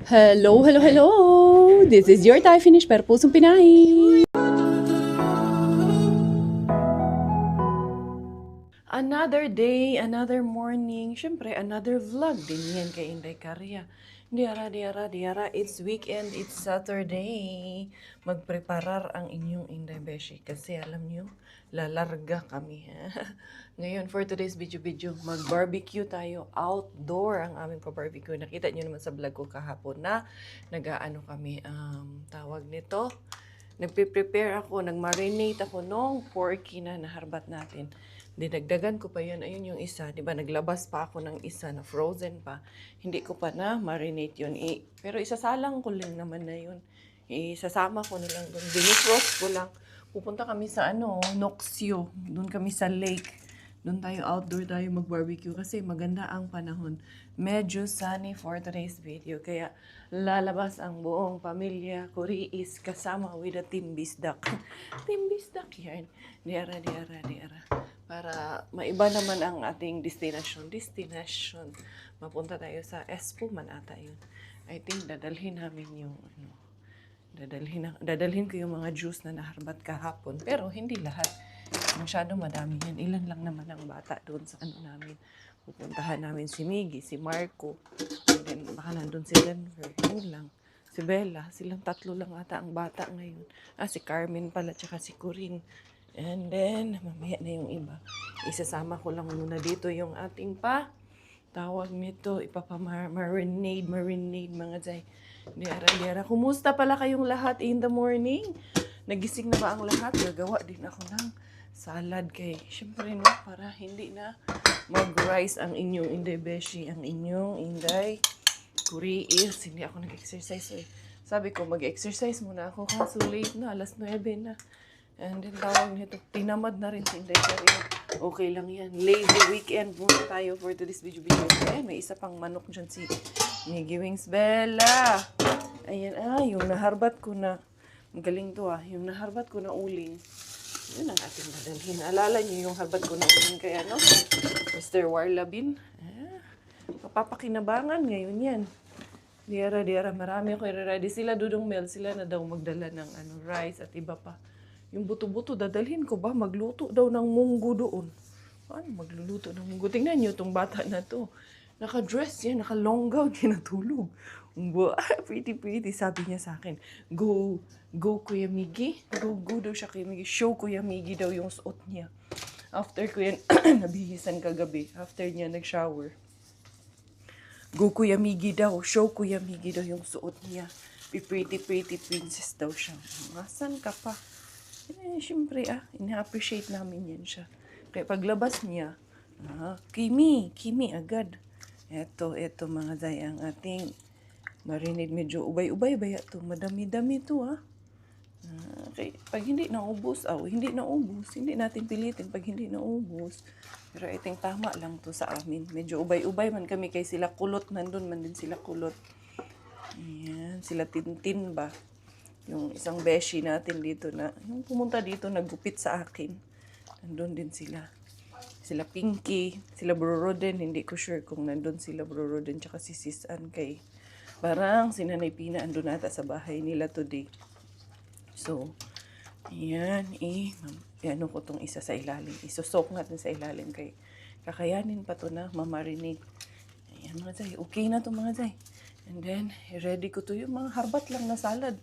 Hello, hello, hello! This is your Thai Finish pero pusong Pinay! Another day, another morning, syempre another vlog din yan kay Inday Karya. Diara, it's weekend, it's Saturday. Magpreparar ang inyong Inday Beshi kasi alam nyo, lalarga kami. Ngayon, for today's video, mag-barbecue tayo outdoor ang aming pa-barbecue. Nakita nyo naman sa vlog ko kahapon na nag-aano kami, tawag nito. Nagpe-prepare ako, nag-marinate ako nung porky na naharbat natin. Dinagdagan ko pa yun. Ayun yung isa. Diba, naglabas pa ako ng isa na frozen pa. Hindi ko pa na marinate yun. Pero isasalang ko lang naman na yun. Isasama ko na lang doon. Dinifrost ko lang. Pupunta kami sa Noxio. Doon kami sa lake. Doon tayo outdoor tayo mag-barbecue kasi maganda ang panahon. Medyo sunny for today's video. Kaya lalabas ang buong pamilya. Kuriis kasama with a Team Bisdak. Team Bisdak yan. Diara. Para maiba naman ang ating destination. Mapunta tayo sa Espuman ata yun. I think dadalhin namin yung dadalhin ko yung mga juice na naharbat kahapon. Pero hindi lahat. Masyado madami yan. Ilan lang naman ang bata doon sa namin. Pupuntahan namin si Miggy, si Marco. And then baka nandun si Denver. Yun lang. Si Bella. Silang tatlo lang ata ang bata ngayon. Si Carmen pala, tsaka si Corinne. And then, mamaya na yung iba. Isasama ko lang muna dito yung ating tawag nito, ipapamarinade mga zay. Diara. Kumusta pala kayong lahat in the morning? Nagising na ba ang lahat? Gagawa din ako ng salad kay, syempre no, para hindi na mag-rise ang inyong Inday Beshi, ang inyong Inday Kuriis. Hindi ako nag-exercise. Sabi ko, mag-exercise muna ako kaso late na, alas 9 na. And then tawag nito, tinamad na rin si Inday Karya. Okay lang yan. Lazy weekend muna tayo for today's video. May isa pang manok dyan si Miggy Wings Bella. Ayan, yung naharbat ko na, magaling to yung naharbat ko na uling. Yun ang ating dadalhin. Alala niyo yung harbat ko na uling kay Mr. Warlabin. Papapakinabangan ngayon yan. Diara, marami ako i-ready. Sila Dudong Mel, sila na daw magdala ng rice at iba pa. Yung buto-buto, dadalhin ko ba? Magluto daw ng munggo doon. Ano magluluto ng munggo? Tingnan nyo itong bata na to. Naka-dress yan, naka-long gown, natulog. Pretty, sabi niya sa akin. Go Kuya Miggy. Go daw siya Kuya Miggy. Show Kuya Miggy daw yung suot niya. After ko yan, nabihisan kagabi. After niya nag-shower. Go Kuya Miggy daw. Show Kuya Miggy daw yung suot niya. Pretty princess daw siya. Masan ka pa? Siyempre ina-appreciate namin yan siya. Kaya paglabas niya, Kimi agad. Eto mga zay, ang ating marinade. Medyo ubay-ubay ba ito? Madami-dami ito Okay. Pag hindi naubos, hindi natin pilitin pag hindi naubos. Pero iting tama lang to sa amin. Medyo ubay-ubay man kami kay sila kulot. Nandun man din sila kulot. Ayan, sila Tintin ba? Yung isang beshi natin dito na, yung pumunta dito, naggupit sa akin. Nandun din sila. Sila Pinky, sila Bro Roden, hindi ko sure kung nandun sila Bro Roden, tsaka si Sis Ann kay parang si Nanay Pina andun nata sa bahay nila today. So, ayan, ano ko tong isa sa ilalim. Isusok natin sa ilalim kay kakayanin pa to na mamarinate. Ayan mga zay, okay na to mga zay. And then, ready ko to yung mga harbat lang na salad.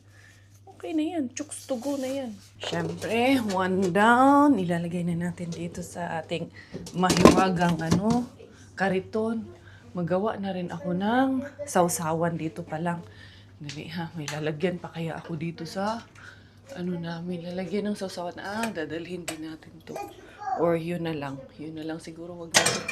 Okay na yan. Chooks to go na yan. Siyempre, one down. Ilalagay na natin dito sa ating mahiwagang kariton. Magawa na rin ako ng sausawan dito pa lang. Dali may lalagyan pa kaya ako dito sa namin. Lalagyan ng sausawan. Dadalhin din natin to. Or yun na lang siguro wag natin.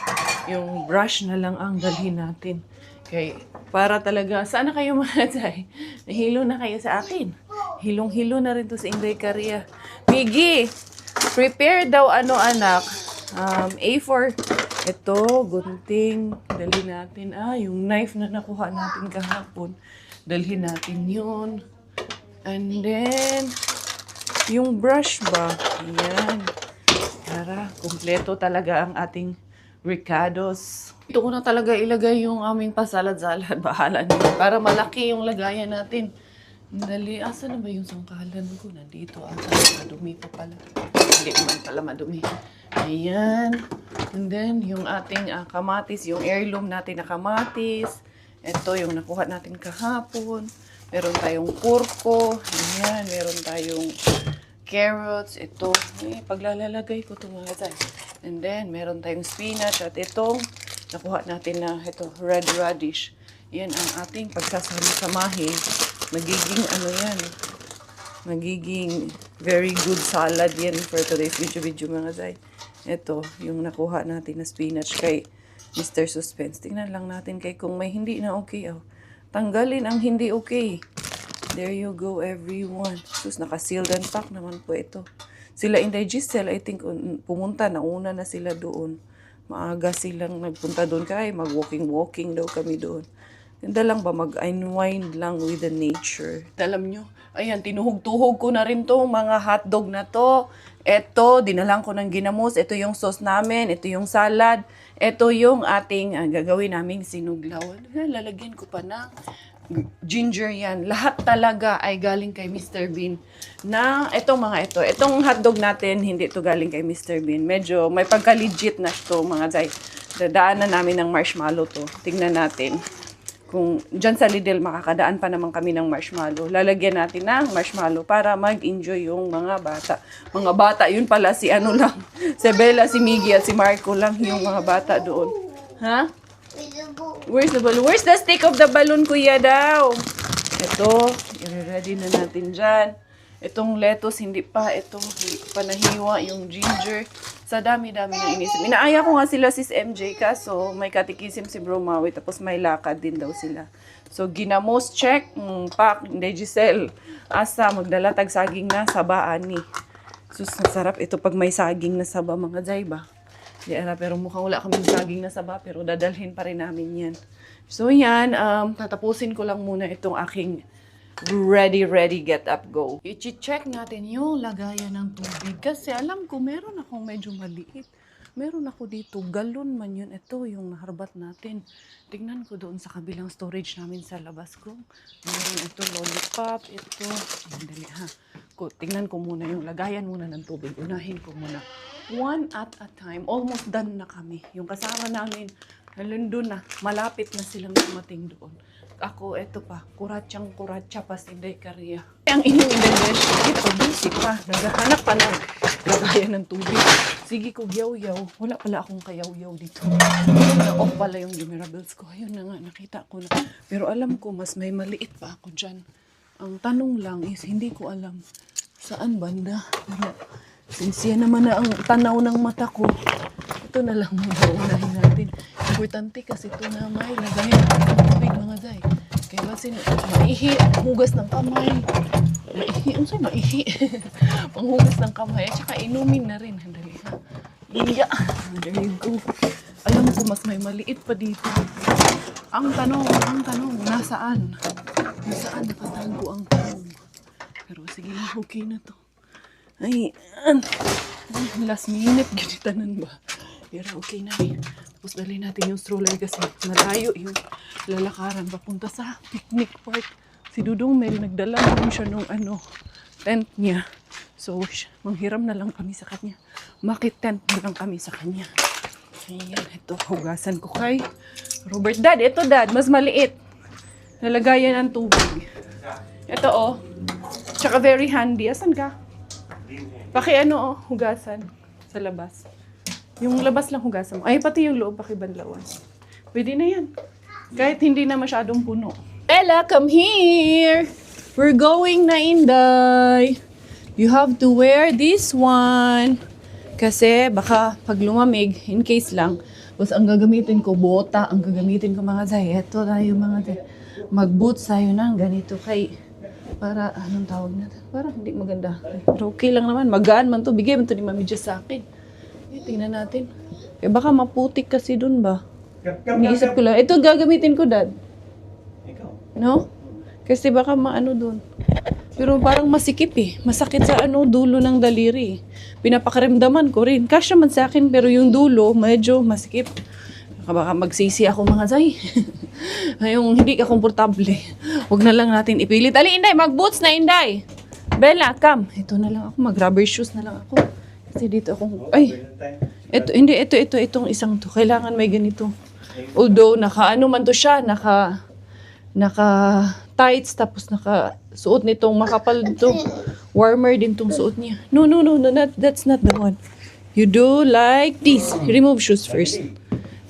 Yung brush na lang ang dalhin natin. Okay. Para talaga, sana kayo mga zay? Nahilo na kayo sa akin. Hilong-hilo na rin to sa Inday Karya. Miggy, prepare daw anak. A4. Ito, gunting. Dalhin natin. Yung knife na nakuha natin kahapon. Dalhin natin yun. And then, yung brush ba? Ayan. Para, kumpleto talaga ang ating ricados. Ito ko na talaga ilagay yung aming pasalad-salad. Bahala na. Para malaki yung lagayan natin. Dali, asa na ba yung sangkalan ko? Nandito ata. Madumi pa pala. Hindi man pala madumi. Ayan. And then, yung ating kamatis, yung heirloom natin na kamatis. Ito yung nakuha natin kahapon. Meron tayong kurko. Ayan, meron tayong carrots. Ito, paglalagay ko ito mga guys. And then, meron tayong spinach. At itong nakuha natin na ito, red radish. Yan ang ating pagsasama-samahin. Magiging yan. Magiging very good salad yan for today's video mga guys. Ito, yung nakuha natin na spinach kay Mr. Suspense. Tingnan lang natin kay kung may hindi na okay. Oh. Tanggalin ang hindi okay. There you go, everyone. Sus, naka-sealed and pack naman po ito. Sila Inday Giselle, I think, pumunta. Nauna na sila doon. Maaga silang nagpunta doon. Kaya mag-walking daw kami doon. Ganda lang ba, mag-unwind lang with the nature. Alam nyo, ayan, tinuhog-tuhog ko na rin to mga hotdog na to. Ito, dinalang ko ng ginamos. Ito yung sauce namin. Ito yung salad. Ito yung ating gagawin naming sinuglaw. Lalagyan ko pa ng ginger yan. Lahat talaga ay galing kay Mr. Bean. Na, itong ito. Itong hotdog natin, hindi ito galing kay Mr. Bean. Medyo may pagka-legit na ito, mga zay. Dadaanan namin ng marshmallow to. Tingnan natin. Kung dyan sa Lidl, makakadaan pa naman kami ng marshmallow. Lalagyan natin ng marshmallow para mag-enjoy yung mga bata. Mga bata, yun pala si lang. Si Bella, si Miggy at si Marco lang yung mga bata doon. Ha? Where's the balloon? Where's the stick of the balloon, kuya daw? Ito, i-ready na natin dyan. Itong lettuce, hindi pa. Ito, hindi pa nahiwa. Yung ginger. Sa dami-dami ng inisip. Inaaya ko nga sila sis MJ kaso may katikisim si Bro Maui tapos may lakad din daw sila. So ginamos check, pack, Inday Giselle. Asa magdala tag saging na sabaan ni. Sus, nasarap ito pag may saging na saba mga jay ba. Di ala, pero mukhang wala kaming saging na saba pero dadalhin pa rin namin yan. So yan, tatapusin ko lang muna itong aking ready, get up, go. I-check natin yung lagayan ng tubig. Kasi alam ko, meron akong medyo maliit. Meron ako dito, galon man yun. Ito yung naharbat natin. Tingnan ko doon sa kabilang storage namin sa labas ko. Meron ito, lollipop, ito. Dali ha. Tingnan ko muna yung lagayan muna ng tubig. Unahin ko muna. One at a time. Almost done na kami. Yung kasama namin, nalundun na. Malapit na silang dumating doon. Ako, eto pa, kuratsa pa si Inday Karia. Ang inyong Indonesia, ito, busy pa. Naghahanap pa ng lagayan ng tubig. Sige ko, yaw-yaw. Wala pala akong kayaw-yaw dito. Na-off pala yung lumerables ko. Ayun na nga, nakita ko na. Pero alam ko, mas may maliit pa ako dyan. Ang tanong lang is, hindi ko alam saan banda. Pero, since yan naman na ang tanaw ng mata ko, ito na lang muna unahin natin. Importante kasi ito na may lagayan ng tubig mga day. Kaya kasi maihi, hugas ng kamay. Maihi. Panghugas ng kamay. At saka inumin na rin. Handali ha. Iya. There you go. Alam ko mas may maliit pa dito. Ang tanong, nasaan? Nasaan nakatago ang tanong? Pero sige na, okay na to. Ay, last minute, ganitanan ba? Pero okay na eh. Tapos dali natin yung stroller kasi malayo yung lalakaran papunta sa picnic park. Si Dudong Mel, nagdala naman siya nung tent niya. So, manghiram na lang kami sa kanya. Makit-tent na lang kami sa kanya. Ayan, ito, hugasan ko kay Robert. Dad, ito dad, mas maliit. Nalagayan ang tubig. Ito oh. Tsaka very handy. Asan ka? Hugasan sa labas. Yung labas lang hugasan mo. Ay, pati yung loob pakibanlawan. Pwede na yan. Kahit hindi na masyadong puno. Ella, come here! We're going na, Inday. You have to wear this one. Kasi baka pag lumamig, in case lang, tapos ang gagamitin ko, bota, ang gagamitin ko mga zay. Ito tayo mga zay. Mag-boots tayo ng ganito kay para, anong tawag natin? Para hindi maganda. Pero okay lang naman. Magaan man to. Bigay man to ni Mami Jess sa akin. Tingnan natin. Eh baka maputik kasi dun ba? Iniisip ko lang. Ito gagamitin ko, Dad. Ikaw? No? Kasi baka maano dun. Pero parang masikip eh. Masakit sa dulo ng daliri. Pinapakaramdaman ko rin. Kasya man sa akin pero yung dulo medyo masikip. Baka magsisi ako mga Zay. Yung hindi ka komportable. Huwag na lang natin ipilit. Ali, Inday, mag-boots na, Inday. Bella, come. Ito na lang ako. Mag-rubber shoes na lang ako. Kasi dito akong... Ay! Itong isang to. Kailangan may ganito. Although, naka-ano man to siya. Naka-tights. Tapos naka-suot nitong makapal to. Warmer din tong suot niya. No, that's not the one. You do like this. Remove shoes first.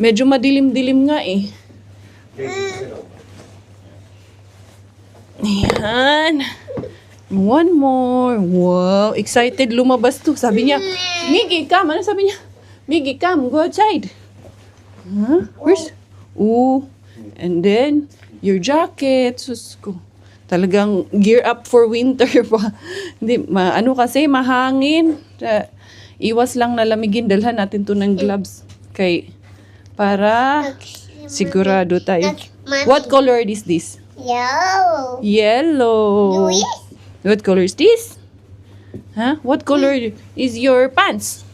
Medyo madilim-dilim nga eh. Ayan. One more. Wow, excited lumabas to. Sabi niya, Miggy, come. Ano sabi niya? Miggy, come. Go outside. Huh? Where's? Ooh. And then, your jacket. Sus ko. Talagang gear up for winter pa. Hindi, ano kasi, mahangin. Iwas lang na lamigin. Dalhan natin to ng gloves. Para sigurado tayo. What color is this? Yellow. Yellow. Luis? What color is this? Huh? What color is your pants?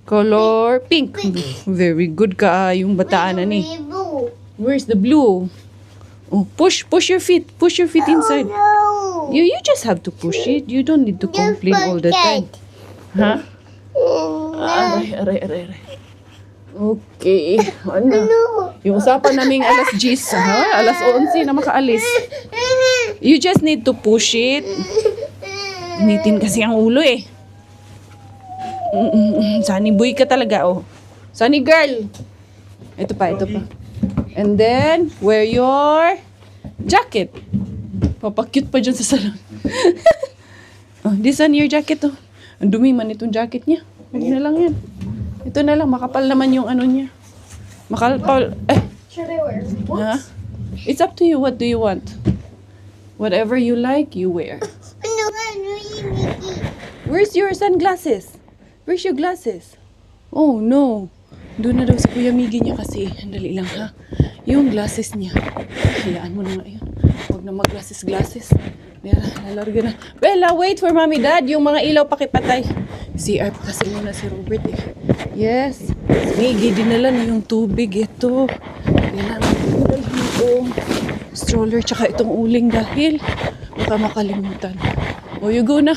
Color pink. Very good ka yung bataan na ni. Blue. Where's the blue? Oh, push your feet. Push your feet inside. No. You just have to push it. You don't need to complain all the time. Huh? Aray. Okay. Ano? Yung usapan naming alas 10, ha? Alas 11 na makaalis. You just need to push it. Nitin kasi ang ulo eh. Sunny boy ka talaga, oh. Sunny girl. Ito pa. And then, wear your jacket. Papakute pa dyan sa salon. Oh, this one your jacket, oh. Ang dumi man itong jacket niya. Hindi na lang yan. Ito na lang, makapal naman yung ano niya. Makapal, Should I wear boots? Huh? It's up to you. What do you want? Whatever you like, you wear. No, Mickey. Where's your sunglasses? Where's your glasses? Oh, no. Doon na daw si Kuya Miggy niya kasi. Andali lang, ha? Yung glasses niya. Hayaan mo na nga yun. Huwag na mag-glasses. Yan, lalarga na. Bella, wait for mommy, dad. Yung mga ilaw pakipatay. CR pa kasi muna si Robert eh. Yes. Miggy, dinala na yung tubig. Ito. Kailangan yung stroller tsaka itong uling dahil baka makalimutan. O, you go na.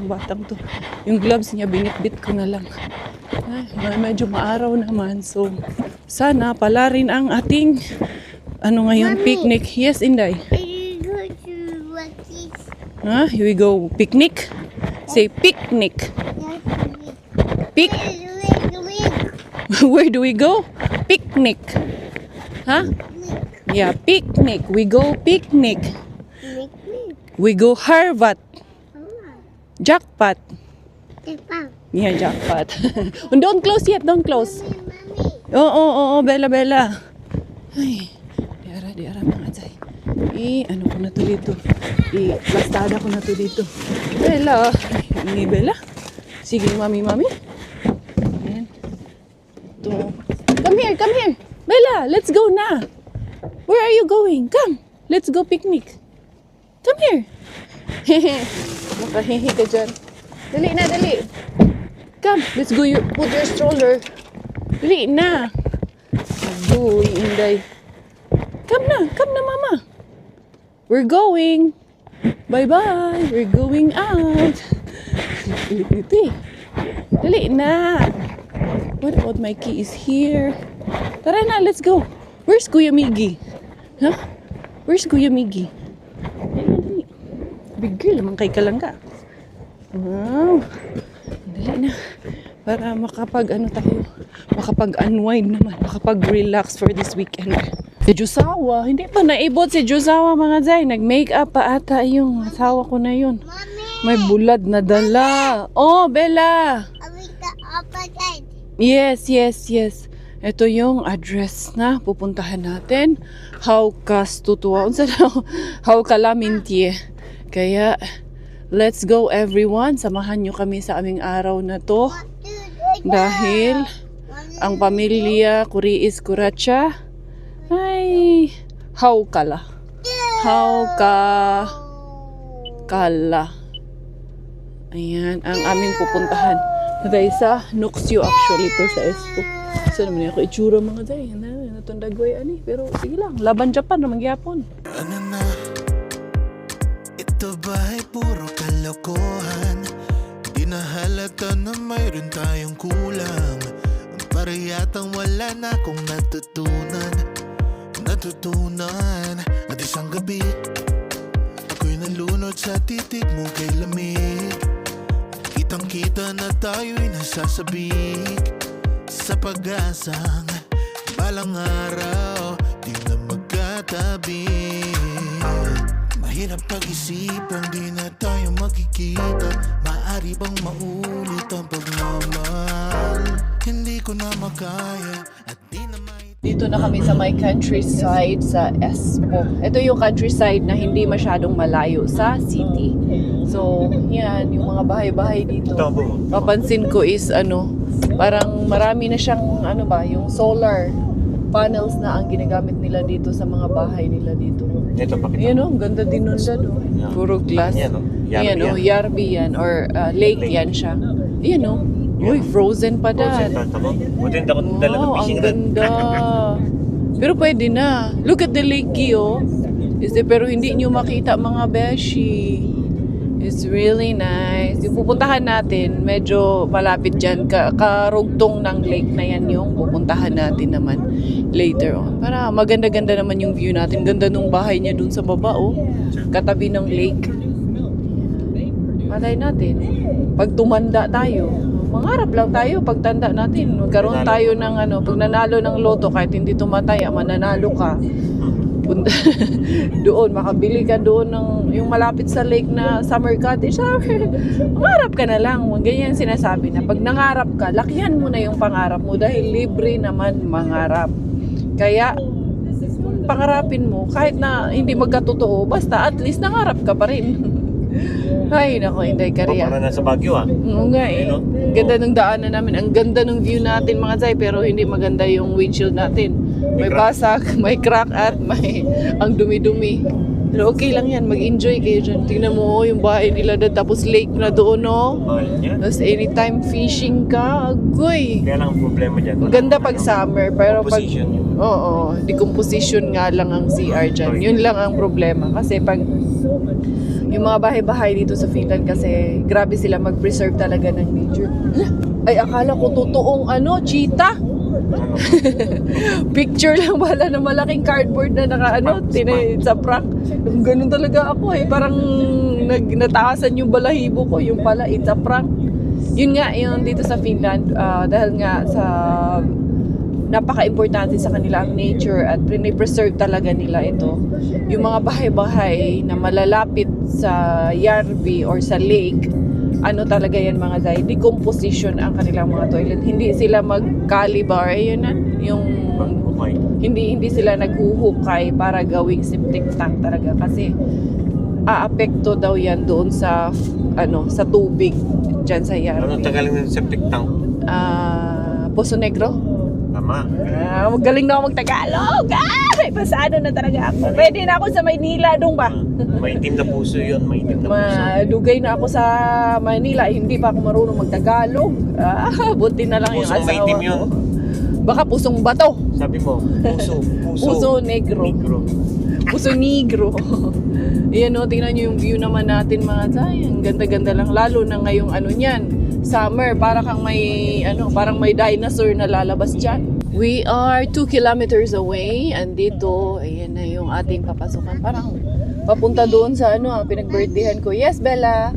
Ang batang to. Yung gloves niya, binitbit ko na lang. Ay, medyo maaraw naman. So, sana pala rin ang ating ngayon, Mommy. picnic. Yes, Inday. I go to what is Huh? Here we go. Picnic. Say picnic. Pic. Where do we go? Picnic. Huh? Yeah, picnic. We go picnic. We go Harvard. Jackpot. Yeah, jackpot. Don't close yet. Don't close. Oo, Bella. Ay, diara mga Zay. Ano ko na to dito? Plastada ko na to dito. Bella. Ini Bella. Sige, mami. Ayan. Ito. Come here. Bella, let's go na. Where are you going? Come. Let's go picnic. Come here. Makahihi ka dyan. Dali. Come, let's go. Put your stroller. Dali na. Agoy, Inday. Come na, mama. We're going. Bye-bye. We're going out. Ito eh. Dali na. What about my key is here? Tara na, let's go. Where's Kuya Miggy? Huh? Where's Kuya Miggy? Dali. Big girl, naman kay Kalangga. Wow. Dali na. Para makapag-unwind naman. Makapag-relax for this weekend. Si Josawa, hindi pa naibot si Josawa mga Zay. Nag-makeup pa ata yung asawa ko na yun. May bulad na dala. Oh, Bella. Yes. Ito yung address na pupuntahan natin. Haukas tutuwa. Haukalamintie. Kaya, let's go everyone. Samahan nyo kami sa aming araw na to. Dahil, ang pamilya Kuriis Kuracha ay haukala. Cala. Ayan, ang aming pupuntahan. Dahil sa Nuxio actually to sa Espo. So naman ako itsura mga day. Natundagway ani. Pero sige lang, laban Japan na magyapon. Ano na? Ito ba'y puro kalokohan? Di na halata na mayroon tayong kulang. Para yatang wala na akong natutunan. At isang gabi ako'y nalunod sa titig mo kay lamig. Kitang-kita na tayo'y nasasabik sa pag-asang balang araw di na magkatabi. Mahirap pag-isipang di na tayo magkikita. Maaari bang maulit ang pagmamahal? Hindi ko na makaya at di na Dito na kami sa may countryside sa Espo. Ito yung countryside na hindi masyadong malayo sa city. So, yan, yung mga bahay-bahay dito. Papansin ko is parang marami na siyang yung solar panels na ang ginagamit nila dito sa mga bahay nila dito. Ito, pakita. Ayan ang ganda din nun dyan. Yeah. Puro glass. Yan, Yan Yarbi yan. Yarbi yan or lake yan siya. Ayan Uy, frozen pa dad. Buti hindi ako dala ng Wow, ang fishing rod. ganda. Pero pwede na. Look at the lake, Gio. Pero hindi nyo makita mga beshi. It's really nice. Yung pupuntahan natin, medyo malapit dyan. Karugtong ng lake na yan yung pupuntahan natin naman later on. Para maganda-ganda naman yung view natin. Ganda nung bahay niya dun sa baba, katabi ng lake. Malay natin, pag tumanda tayo, mangarap lang tayo pagtanda natin. Magkaroon tayo ng pag nanalo ng loto, kahit hindi tumataya, mananalo ka. Doon, makabili ka doon ng yung malapit sa lake na summer cottage. Mangarap ka na lang. Ganyan sinasabi na pag nangarap ka, lakihan mo na yung pangarap mo dahil libre naman mangarap. Kaya, pangarapin mo, kahit na hindi magkatotoo, basta at least nangarap ka pa rin. Ay, nako, Inday Karia. Para nasa Baguio Oo nga eh. Ang ganda ng daanan namin. Ang ganda ng view natin mga Zay. Pero hindi maganda yung windshield natin. May basag, may crack at may ang dumi-dumi. Pero okay lang yan. Mag-enjoy kayo dyan. Tingnan mo yung bahay nila doon. Tapos lake na doon Tapos anytime fishing ka, agoy. Kaya lang ang problema dyan. Maganda pag summer. Pero pag Composition. Oo, decomposition nga lang ang CR dyan. Yun lang ang problema. Kasi pag yung mga bahay-bahay dito sa Finland kasi grabe sila mag-preserve talaga ng nature. Ay, akala ko totoong cheetah. Picture lang pala na malaking cardboard na sa prank. Ganun talaga ako parang nataasan yung balahibo ko. Yung pala, it's a prank. Yun nga, yun dito sa Finland, dahil nga sa napaka-importante sa kanila ang nature at preserve talaga nila ito. Yung mga bahay-bahay na malalapit sa Yarbi or sa lake, talaga yan mga Zay, decomposition ang kanilang mga toilet. Hindi sila mag-calibar, hindi sila naghuhukay para gawing septic tank talaga kasi aapekto daw yan doon sa sa tubig diyan sa Yarbi. Ano tagaling ng septic tank? Poso Negro. Tama. Magaling na ako mag-Tagalog. May pasado na talaga ako. Pwede na ako sa Maynila dong ba? Maitim na puso yun. Maitim na puso. Madugay na ako sa Manila. Hindi pa ako marunong mag-Tagalog. Buti na lang yung Pusong asawa maitim ko. yun. Baka pusong bato. Sabi mo, Puso negro. Puso negro. Ayan tingnan nyo yung view naman natin mga Zay. Ang ganda-ganda lang. Lalo na ngayong niyan. Summer, parang may dinosaur na lalabas dyan. We are 2 kilometers away. Andito, ayan na yung ating papasukan. Parang papunta doon sa ang pinag-birthdayhan ko. Yes, Bella!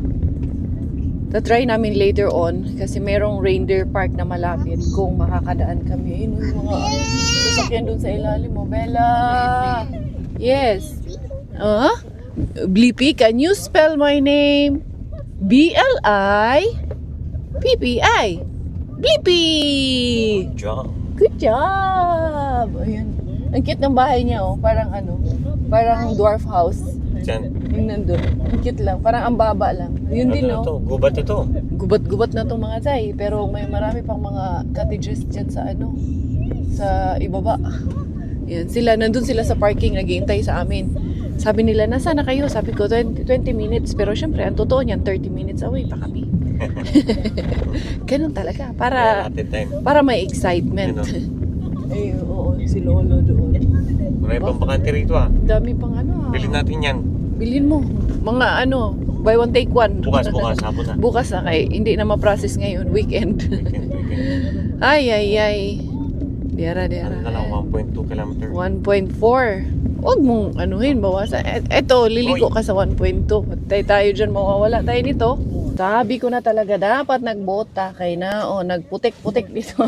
Ta-try namin later on kasi merong reindeer park na malapit kung makakadaan kami. Ayun yung mga sasakyan doon sa ilalim mo. Bella! Yes! Blippi, can you spell my name? B-L-I PPI. Blippi! Good job. Good job! Ayan. Ang cute ng bahay niya, parang parang dwarf house. Diyan. Yung nandun. Ang cute lang. Parang ang baba lang. Yun din, Ano to? Gubat ito. Gubat-gubat na to mga Zay. Pero may marami pang mga cottages dyan sa sa ibaba. Yan. Nandun sila sa parking, naghihintay sa amin. Sabi nila, nasaan na kayo? Sabi ko, 20 minutes. Pero syempre, ang totoo niyan, 30 minutes away pa kami. Ganun talaga. Para Natin time. may excitement. Ano? Ay, oo, si Lolo doon. Marami pang bakante rito ah. Dami pang ano. Bilhin natin yan. Bilhin mo. Mga ano, buy one take one. Bukas, hapon na. Bukas na kay hindi na ma-process ngayon, weekend. Weekend. Ay. Diara. Ano na lang, 1.2 kilometer. 1.4. Huwag mong anuhin, bawasan. Eto, liliko ka sa 1.2. Tayo dyan, mawawala tayo nito. Sabi ko na talaga, dapat nagbota kay na. O, nagputik-putik dito.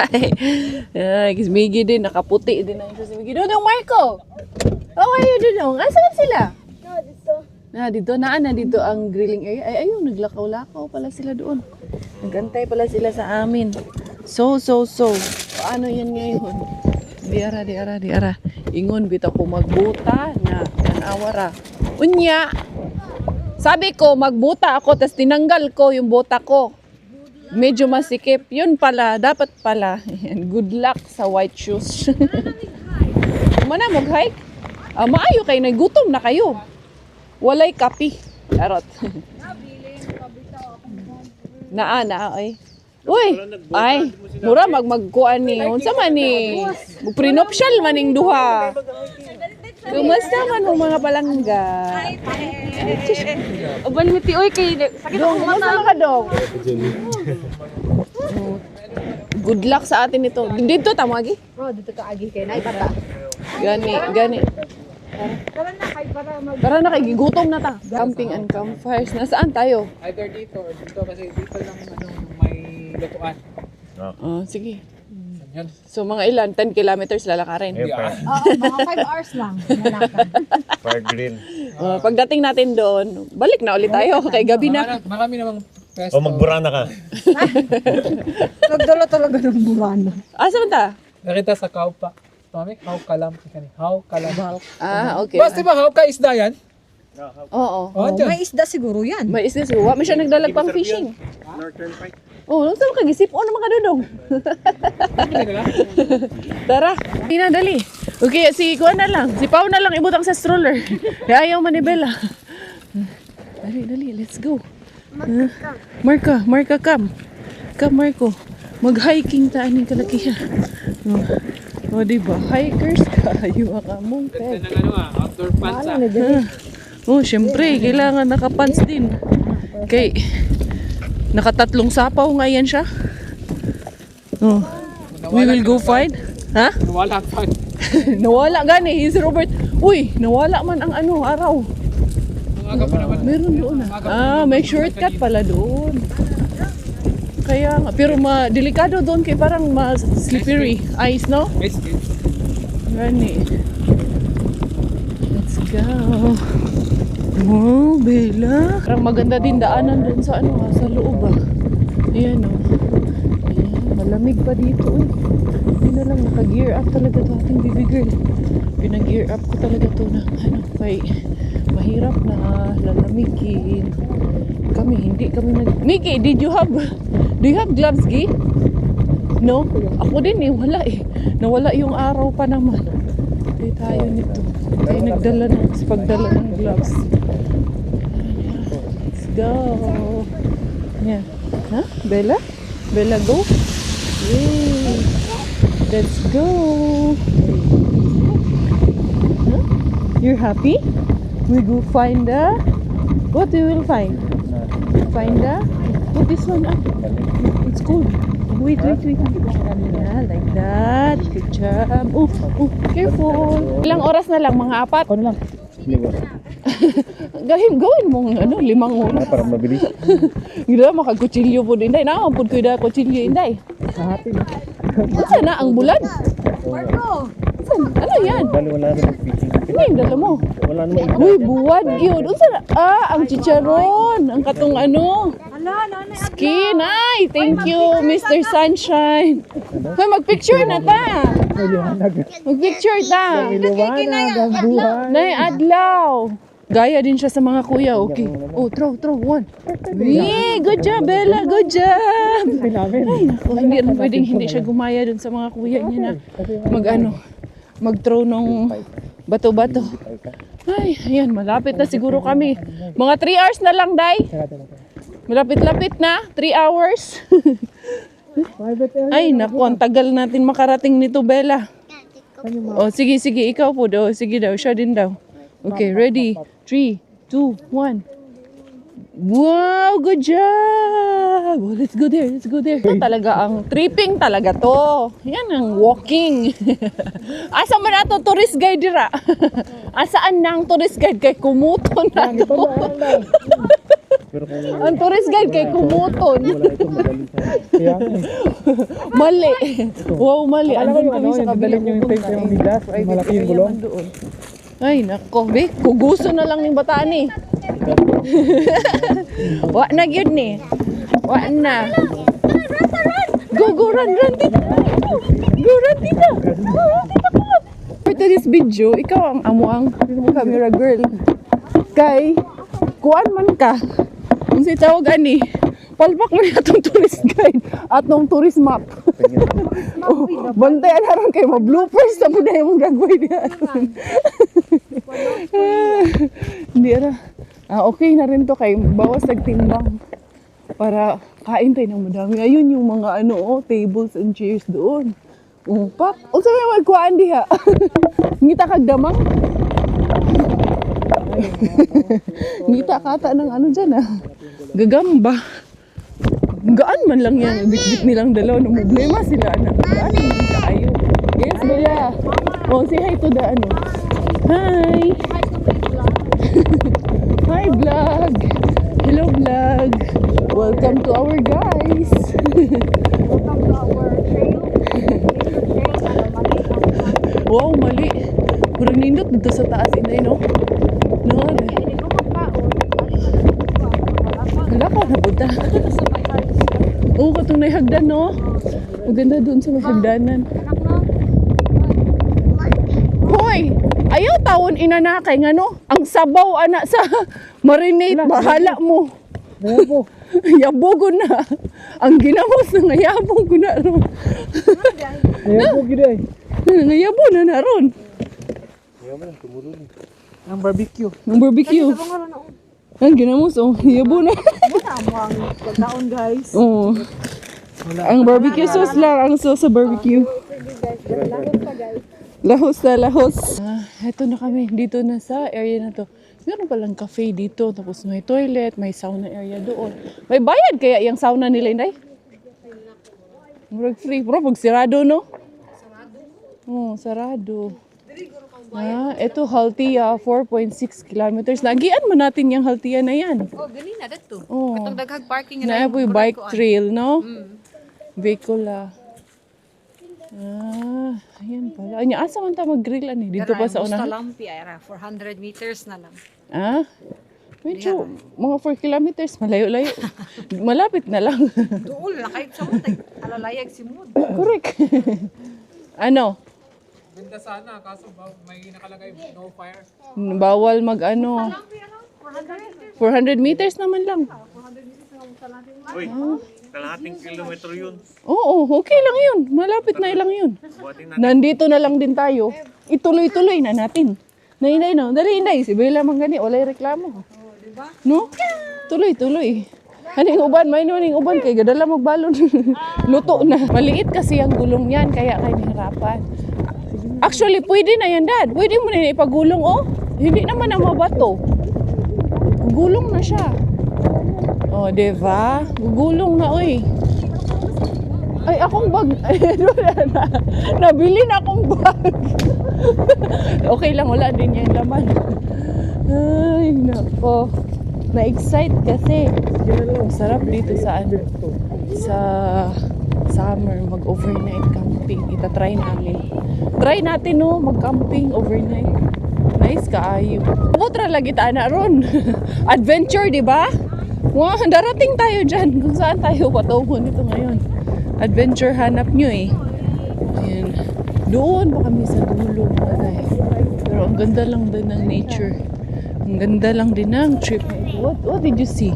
Ay, Miggy din, nakaputi din na si Miggy. Dodong Marco! How are you, Dodong? Asan sila? Dito ang grilling area. Ay, ayun, naglakaw-lakaw pala sila doon. Nagantay pala sila sa amin. So. Paano yan ngayon? Diara. Ingon, bitaw ko magbuta na awara. Unya! Sabi ko, magbuta ako, tas tinanggal ko yung buta ko. Medyo masikip. Yun pala, dapat pala. Good luck sa white shoes. Mana, mag-hike? Maayo kayo, nagutom na kayo. Walay kapi. Charot. Naa, ay. Uy, ay, mura magkuan ni. Unsa man ni? Prenuptial maning duha. Kumusta man mo mga palangga? Uban mo ti oy kay sakit Dong, ang kumusta mata. ka dong? Good luck sa atin ito. Dito tamagi. Oh, dito ka agi kay nay bata. Gani. Tara na kay gutom na ta. Camping and campfires. Nasaan tayo? Either dito or dito kasi dito lang may lutuan. Sige. Yan. So mga ilan? 10 kilometers lalakarin. Oo, mga 5 hours lang. Nalakad. Fire grill. Pagdating natin doon, balik na ulit tayo. Kay gabi na. Marami namang pesto. O magburana ka. Nagdolo talaga ng buwan. Saan ta? Nakita sa Kaupa. Mami, Haukalam. Haukalam. Okay. Boss, di ba Hauka isda yan? Oo. Oh, dyan. May isda siguro yan. May isda siya. May siya nagdalag pang fishing. Northern Pike. Nung saan kagisip? Naman ka dudong. Tara. Dali. Okay, si Kuan na lang. Si Pao na lang ibutang sa stroller. Ayaw man ni Bella. Dali. Let's go. Marka, come. Come, Marco. Mag-hiking ta aning kalakihan. O, diba? Hikers kayo ang among peg. Outdoor pants. Syempre, kailangan nakapants din. Okay. Nakatatlong sapaw nga yan siya. We will go find. Ha? Wala pa. Nawala gani. Si Robert. Uy, nawala man ang araw. Ang aga pa naman. Meron doon may shortcut pala doon. Kaya nga, pero delikado doon kay parang slippery ice, no? Ice skate. Gani. Let's go. Oh, Bella. Parang maganda din daanan doon sa sa loob Ayan Ayan, malamig pa dito Hindi na lang naka-gear up talaga to ating baby girl. Pinag-gear up ko talaga to na kay mahirap na lalamigin. Hindi kami Mickey, do you have gloves, Gi? No? Ako din wala Nawala yung araw pa naman. Hindi tayo nito. Tayo nagdala sa pagdala ng gloves. Let's go. Yeah. Huh? Bella? Bella, go. Yay. Let's go. Huh? You're happy? We go find what we will find? Find put this one up. It's cold. Wait. Yeah, like that. Good job. Careful. Ilang oras na lang? Mga 4? Ano lang? Gawin mong 5 oras. Para mabilis. Gila, makagkutsilyo po din. Nakapod ko yung kutsilyo, Inday. Saan na ang bulan? Marco! Ano yan? Bali wala naman fishing. Ano yung dala mo? Wala naman Uy, buwad yun. Ang chicharon. Ang katong Hala, skin. Ay, thank you, Mr. Sunshine. Hoy, magpicture na ta. Magpicture ta. Nay, adlaw. Gaya din siya sa mga kuya, okay. Throw, one. Yay, good job, Bella, good job. Ay, naku, hindi rin pwedeng hindi siya gumaya dun sa mga kuya niya na mag-throw ng bato-bato. Ay, ayan, malapit na siguro kami. Mga 3 hours na lang, Day. Teka. Malapit-lapit na, 3 hours. Private area. Ay, naku, ang tagal natin makarating nito, Bella. Oh, sige, ikaw po daw. Sige daw, siya din daw. Okay, ready? 3, 2, 1. Wow, good job! Oh, let's go there. Ito talaga ang tripping talaga to. Yan ang walking. Asa man ato tourist guide dira? Asaan na ang tourist guide kay kumuton na to? Pero kung Ang tourist guide kay kumuton. wala ito, magaling sa Kaya, Mali. Wow, mali. Akala ko Andun yung kami sa yung kabilang yung pupunta. tape yung bigas, Private malaki yung area gulong. man doon. Ay, nako. Be, kuguso na lang ng bataan eh. Wa na yun eh. Wa na. Go, run, tita. Go, run, tita. For today's video, ikaw ang amuang camera girl. Kay, kuan man ka. Kung si tawag ani, palpak mo na itong tourist guide at nung tourist map. Oh, bantayan na rin kayo, ma-bloopers na po na yung gagawin niya. Hindi na. Okay na rin to kay bawas nagtimbang para kain tayo ng madami. Ayun yung mga tables and chairs doon. Pak, o sabi magkuhaan diha. Ngita kag damang. Ngita kata ng dyan Gagamba. Gaan man lang yan. Bit-bit nilang dalaw. Nung problema sila gaan man kaayo. Yes, Bella. Oh, say hi to the Hi. Hi, vlog. Hello, vlog. Welcome to our guys. Welcome to our trail. Wow, mali. Purang nindot dito sa taas inay, no? No, wala ka na punta. Oo, katong may hagdan, no? Maganda doon sa may hagdanan. Hoy! Ayaw tawon inanakay nga, no? Ang sabaw, anak, sa marinate, bahala mo. Ayan po. Yabogo na. Ang ginamos na ngayabong ko na ron. Ayan po, gida eh. Ngayabo na na ron. Ang barbecue. Ang barbecue. Ang ginamos, yabo na. Pagkaon guys. Oo. Ang barbecue sauce lang, ang sauce sa barbecue. Lahos na lahos. Eto na kami, dito na sa area na to. Meron palang cafe dito, tapos may toilet, may sauna area doon. May bayad kaya yung sauna nila, Inday? Murag free. Pero pag sirado, no? Sarado? Oo, sarado. Ito Haltia, 4.6 kilometers. Nagian man natin yung Haltia na yan. Oh, gani na dito. Oh. Katong daghag parking Na po yung bike trail, no? Vehicle. Ayan pala. Anya, asa man ta mag-grill ani? Dito pa sa unahan? Lampi ay 400 meters na lang. Medyo, mga 4 kilometers, malayo-layo. Malapit na lang. Duol na kayo sa mutay. Alalayag si Mood. Correct. Ano? Ganda sana, kaso may nakalagay no fire. Bawal mag-ano. 400 meters naman lang. Uy, kalahating kilometro yun. Oo, okay lang yun. Malapit na lang yun. Buhatin na. Nandito na lang din tayo. Ituloy-tuloy na natin. Nainay, no? Dali, Inday. Si Bella man gani. Walay reklamo. No? Tuloy-tuloy. Haning uban, may nuning uban kay gadala magbalon. Luto na. Maliit kasi ang gulong yan, kaya kayo nahirapan. Actually, pwede na yan, Dad. Pwede mo na ipagulong, oh. Hindi naman na mabato. Gulong na siya. Oh, diba? Gugulong na, oy. Ay, akong bag. Nabili na akong bag. Okay lang, wala din yan laman. Ay, nako. Na-excite kasi. Sarap dito sa summer, mag-overnight camping. Itatry namin. Try natin, no, mag-camping overnight. Nice kaayo. Putra lagi ta na ron. Adventure, di ba? Wow, darating tayo dyan. Kung saan tayo patungon nito ngayon. Adventure hanap nyo eh. Ayan. Doon pa kami sa dulo, mga guys. Pero ang ganda lang din ng nature. Ang ganda lang din ng trip na ito. What did you see?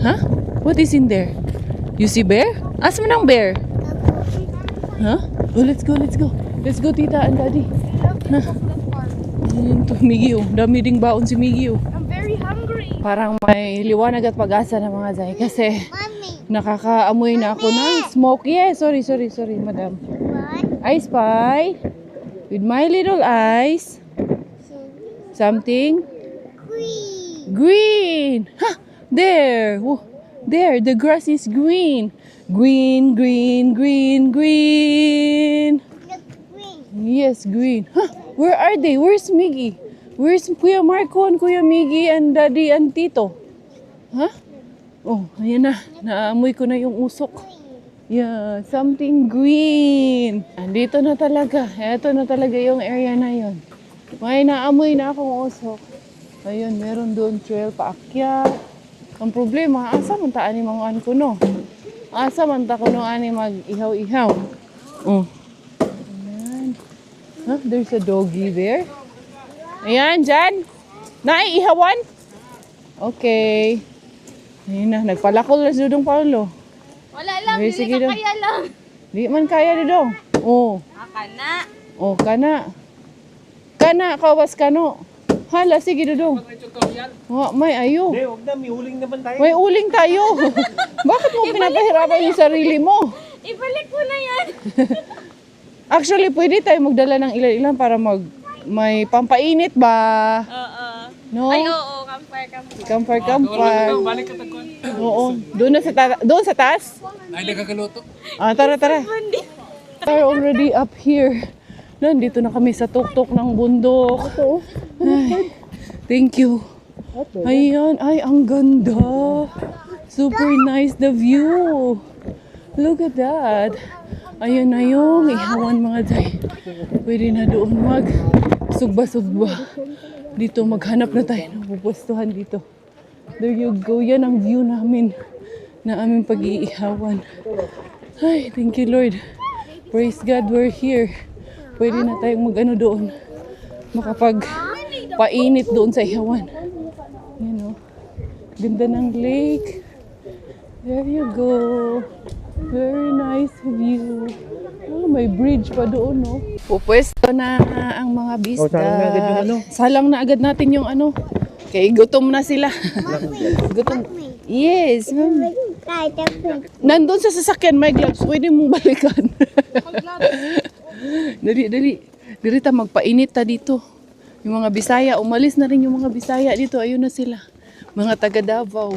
Huh? What is in there? You see bear? Asa mo ng bear? Huh? Oh, let's go. Let's go, tita and daddy. Ayun to, Miggy oh. Dami ding baon si Miggy oh. I'm very hungry. Parang may liwanag at pag-asa na mga zay. Kasi Mommy, nakakaamoy na ako ng smoke. Yes, sorry, madam. what? I spy with my little eyes something Green. green. Ha! There. Oh, there, the grass is green. Green, green, green, green. Look, green. Yes, green. Huh? Where are they? Where's Miggy? Where's Kuya Marco and Kuya Miggy and Daddy and Tito? Huh? Oh, ayan na. Naamoy ko na yung usok. Yeah, something green. Andito na talaga. Ito na talaga yung area na yon. May naamoy na akong usok. Ayun, meron doon trail paakyat. Ang problema, asa man ta ani mga ano ko no? Asa man ta kuno ani mag-ihaw-ihaw. Oh. Ayan. Huh? There's a doggy there. Ayan, dyan. Naiihawan? Okay. Ayun na, nagpalakol na si Dudong Paulo. Wala lang, Okay, sige daw. kaya lang. Di man kaya Dudong. Oh. Akana. Oh, kana. Kana, kawas kano. Hala, sige Dudong. Oh, may ayo. Hindi, huwag na. May huling naman tayo. May uling tayo. Bakit mo pinapahirapan yung sarili mo? Ibalik mo na yan. Actually, pwede tayo magdala ng ilan-ilan para may pampainit ba? Oo. No? Ay, oo. Kampar. Kampar. Balik ka tagkuhan. Oo. Doon na doon sa taas? Ay, nagkakaluto. Ah, tara. We're already up here. Nandito na kami sa tuktok ng bundok. Ay, thank you. Ayan. Ay, ang ganda. Super nice the view. Look at that. Ayun na yung ihawan mga day. Pwede na doon sugba-sugba. Dito maghanap na tayo ng pupwestuhan dito. There you go. Yan ang view namin na aming pag-iihawan. Ay, thank you Lord. Praise God, we're here. Pwede na tayong mag-ano doon. Makapag-painit doon sa ihawan. You know. Ganda ng lake. There you go. Very nice view. Oh, may bridge pa doon, no? Pupwesto na ang mga bisda. Oh, salang na agad yung ano. Salang na agad natin yung ano. Kaya gutom na sila. Gutom. Yes. Nandun sa sasakyan, may gloves. Pwede mong balikan. Dali. Dali ta, magpainit ta dito. Yung mga Bisaya, umalis na rin yung mga Bisaya dito. Ayun na sila. Mga taga Davao.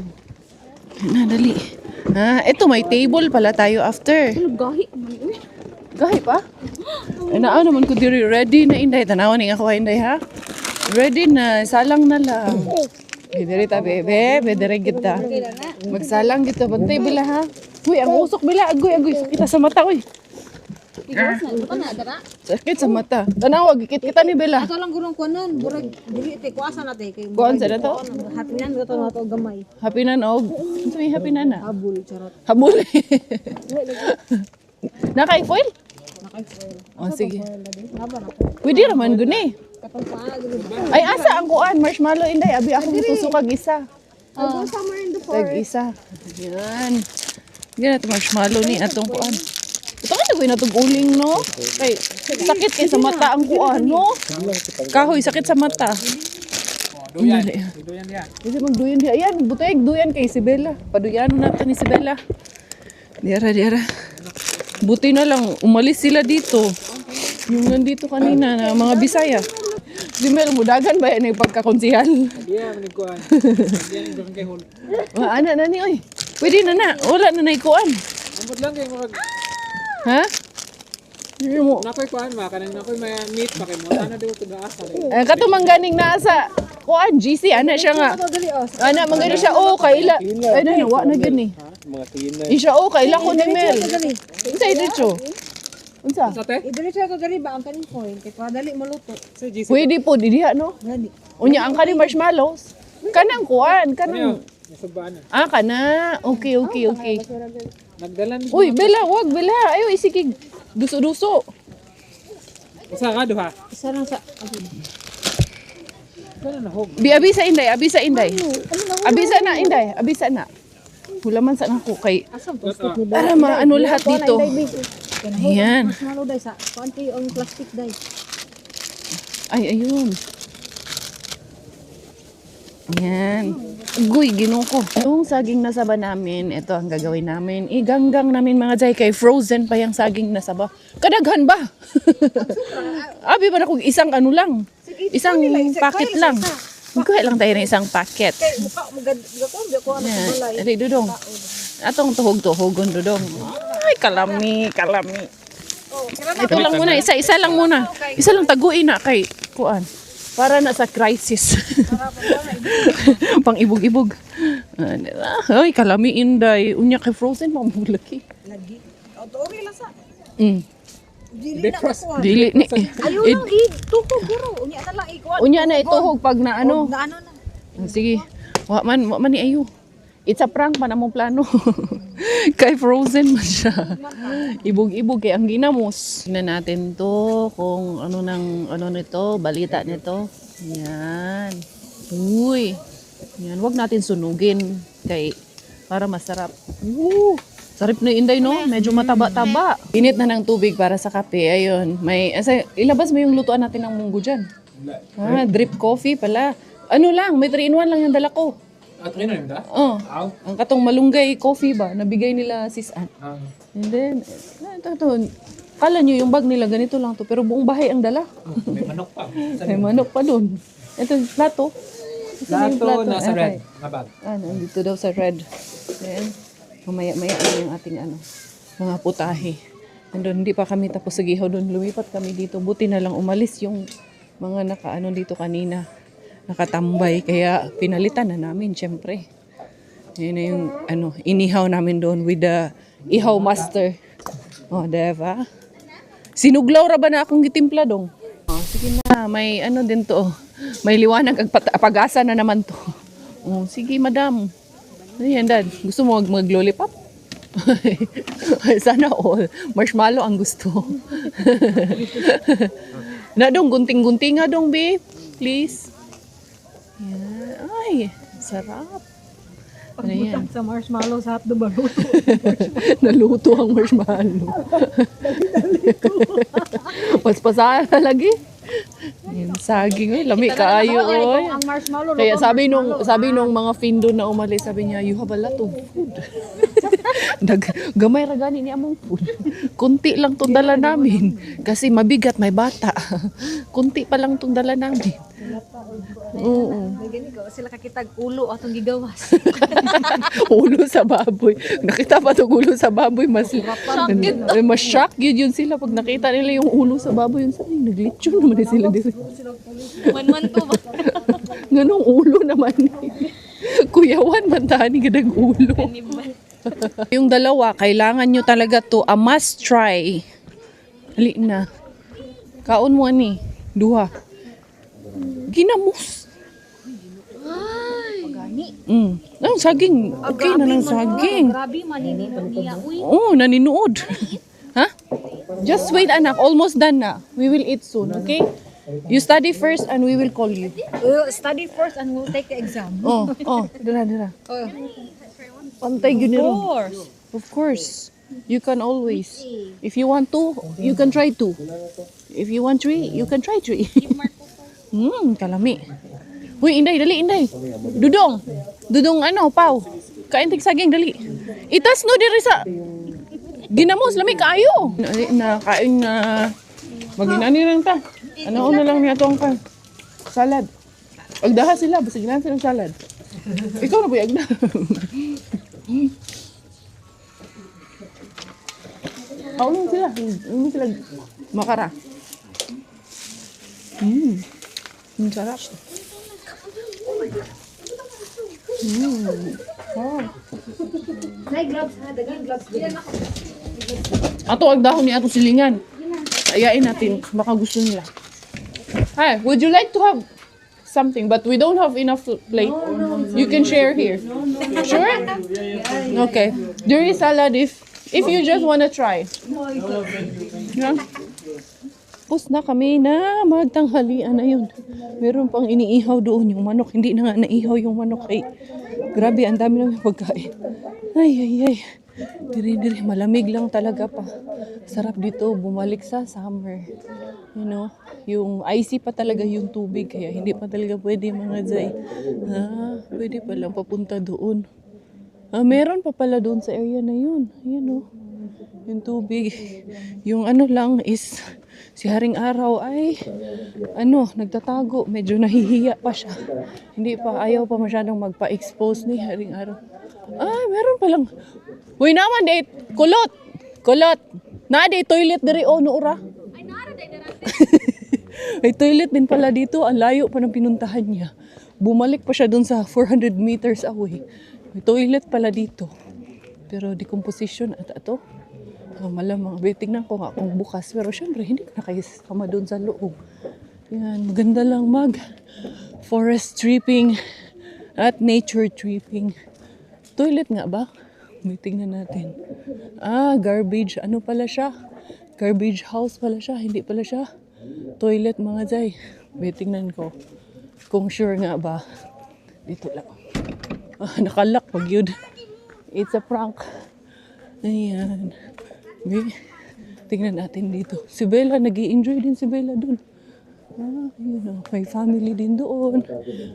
Na, dali. Ito may table pala tayo after. Gahi pa? Ano naman ko diri ready na inday. Tanawan ni ako inday ha. Ready na, salang na lang. Diri ta bebe, bedere kita. Magsalang kita bantay bila ha. Uy, ang usok bila agoy sakit sa mata uy. Sakit sa mata. Tanaw gikit kita ni Bella. Ato lang gurong kuanon, burag dili te kuasa na te kay. Kuan sa dato? Hatinan ko to na to gamay. Hapinan og. Unsa may hapinan na? Abul charot. Habol. Naka-foil? Naka-foil. Oh, sige. Laba na. Pwede naman guni. Katong paa dili ba? Ay, asa ang kuan? Marshmallow inday. Abi ako mutusok kag isa. I'll go somewhere in the Tag forest. isa. Yan. Yan ito marshmallow ni atong kuan. Ito ka na itong uling, no? Kay, sakit kay sa mata ang kuan, no? Kahoy, sakit sa mata. Duyan. Dali. Duyan diya. Kasi magduyan diya. Ayan, buteg, duyan kay si Bella. Paduyano natin ni si Bella. Diara. Buti na lang, umalis sila dito. Yung nandito kanina na mga Bisaya. Si Mel, mudagan ba yan yung pagkakonsihal? Diya, manigkuhan. Diya, nagkuhan kay hol. Ana, nani, oy. Pwede na. Wala na naikuan. Ambot lang kay mga... Ha? Hindi mo. Nakoy kuhan ma, kanang nakoy may meat pa kay mo. Sana di ko tugaasa. Katumang ganing nasa kuan, GC, ana siya nga. Ana, mangani siya, kaila. Ay, nawa na gani. Mga cleaner. Isya, kaila ko ni Mel. Unsa ito? Unsa? Sa te? Idiri siya to dali ba ang kaning coin kay padali maluto. Sa GC. Pwede po, didiha, no? Gani. Unya, ang kaning marshmallows. Kanang kuan, kanang... Nasubaan na. kana. Okay. Nagdalan. Uy, Bella, wag, Bella. Ayaw, isikig. Duso-duso. Usa ka duha. Isa lang sa Sana na hog. Abisa, Inday. Abisa na. Hulaman sa nako kay... asam plastic ni ba? Para maano lahat dito. Ayan. Marshmallow dai sa kuan kay ang plastic dai. Ay, ayun. Yan. Guy, ginuko. Yung saging na saba namin, ito ang gagawin namin. Iganggang namin mga jay kay frozen pa yung saging na saba. Kadaghan ba? Abi ba na kung isang ano lang? Isang packet lang. Kuha lang tayo ng isang packet. Mukha mo gagawin ko ano sa balay. Yan. Ari, Dudong. Atong tuhog-tuhogon, Dudong. Ay, kalami. Ito lang muna, isa lang muna. Isa lang taguin na kay kuan. Para na sa crisis. Pang ibog-ibog. Ay, kalami inday. Unya kay frozen mo laki. Lagi. Autori lang sa. They cross. Dili ni. Ayaw lang tukog guro. Unya na lang ikuan. Unya na ituhog pag na ano. Na ano na. Sige. Wa man ni ayo. It's a prank pa na mong plano. Kay frozen man siya. Ibog-ibog kay ang ginamos. Tingnan natin to kung ano nito, balita nito. Yan. Uy. Yan, wag natin sunugin kay para masarap. Sarap na inday no, medyo mataba-taba. Init na ng tubig para sa kape. Ayun, ilabas mo yung lutuan natin ng munggo diyan. Drip coffee pala. Ano lang, may 3-in-1 lang yung dala ko. At rin na Oh, ang katong malunggay coffee ba, nabigay nila sis-an. And then, ito, kala nyo yung bag nila ganito lang to, pero buong bahay ang dala. May manok pa. May manok pa dun. Ito, plato. Plato nasa red. Mabag. Nandito daw sa red. Then, mamaya-maya yung ating mga putahe. Nandun, hindi pa kami tapos sa gihaw doon. Lumipat kami dito. Buti na lang umalis yung mga dito kanina. Nakatambay, kaya pinalitan na namin, syempre. Yun na yung, inihaw namin doon with the ihaw master. Oh, diba? Sinuglaw ra ba na akong gitimpla dong? Oh, sige na, may din to. May liwanag ang pag-asa na naman to. Oh, sige, madam. Ayan, dad. Gusto mo mag-lollipop? Sana all. Marshmallow ang gusto. Na dong, gunting-gunting nga dong, babe. Please. Yan. Ay, sarap. Ayan. Sa marshmallow sa hotdog ba? Naluto ang marshmallow. Paspasahan na lagi. Yung saging, lami kaayo, oy. Ang marshmallow. Kaya sabi nung mga findo na umalis, sabi niya, you have a lot of food. Gamay ra gani ni among food. Kunti lang tong dala namin. Kasi mabigat, may bata. Kunti pa lang tong dala namin. Oo. Sila kakitag ulo atong gigawas. Ulo sa baboy. Nakita pa itong ulo sa baboy, mas shock yun sila pag nakita nila yung ulo sa baboy. Yun sabi, naglitsyon naman sila dito. One to ba? Ganong ulo naman. Kuyawan, mantani gadag ulo. Yung dalawa, kailangan nyo talaga to a must try. Hali na. Kaon mo ani. Duha. Ginamos. Ang saging. Okay na ng saging. Grabe, maninito niya. Uy, Oh, naninuod. Ha? Just wait, anak. Almost done na. We will eat soon, okay? You study first and we will call you. We'll study first and we'll take the exam. Dala. Pantay yun nila. Of course. You can always. If you want to, you can try 2. If you want 3, you can try 3. Kalami. Uy, Inday, dali, Inday. Dudong, Pau. Kain tig saging, dali. Itas no, diri sa... Ginamos, lami, kaayo. Kain na... Maginani lang ta. Ano na lang niya itong salad. Agdaha sila, basta ginahan silang salad. Ikaw na po, agda. Kaunin sila. Hindi sila makara. Sarap. Ato agdahon ni ato silingan. Ayain natin, baka gusto nila. Hi, would you like to have something? But we don't have enough plate. You can share here. Sure? Okay. There is salad if you just wanna try. Yeah. Tapos na kami na magtanghalian na yun. Meron pang iniihaw doon yung manok. Hindi na nga naihaw yung manok. Ay, grabe, ang dami namin pagkain. Ay. Diri, malamig lang talaga pa. Sarap dito, bumalik sa summer. You know, yung icy pa talaga yung tubig, kaya hindi pa talaga pwede mga Zay. Pwede pa lang papunta doon. Meron pa pala doon sa area na yun. You know, yung tubig. Yung ano lang is, si Haring Araw ay, nagtatago. Medyo nahihiya pa siya. Hindi pa, ayaw pa masyadong magpa-expose ni Haring Araw. Meron pa lang. Uy naman, kulot. Na, toilet diri, noora. Ay, nara, day na May toilet din pala dito. Ang layo pa ng pinuntahan niya. Bumalik pa siya dun sa 400 meters away. May toilet pala dito. Pero decomposition at ito. Malamang. Tingnan ko nga kung bukas. Pero syempre, hindi ko na kayo sama dun sa loob. Yan, maganda lang forest tripping at nature tripping. Toilet nga ba? May tingnan natin. Garbage. Ano pala siya? Garbage house pala siya. Hindi pala siya toilet mga Zay. May tingnan ko. Kung sure nga ba. Dito lang. Nakalak. Wag yun. It's a prank. Ayan. Tingnan natin dito. Si Bella, nag-i-enjoy din si Bella dun. May family din doon.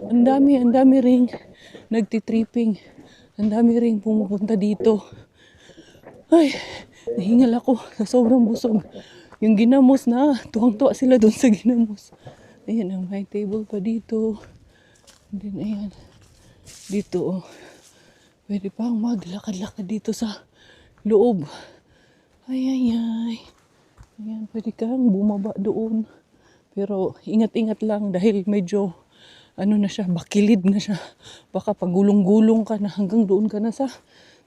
Ang dami ring nagtitripping. Ang dami ring pumupunta dito. Ay, nahingal ako. Sobrang busog. Yung ginamos na, tuwang-tuwa sila doon sa ginamos. Ayan, may table pa dito. And then, ayan. Dito, pwede pang maglakad-lakad dito sa loob. Ay. Ayan, pwede kang bumaba doon. Pero ingat-ingat lang dahil medyo na siya, bakilid na siya. Baka pagulong-gulong ka na hanggang doon ka na sa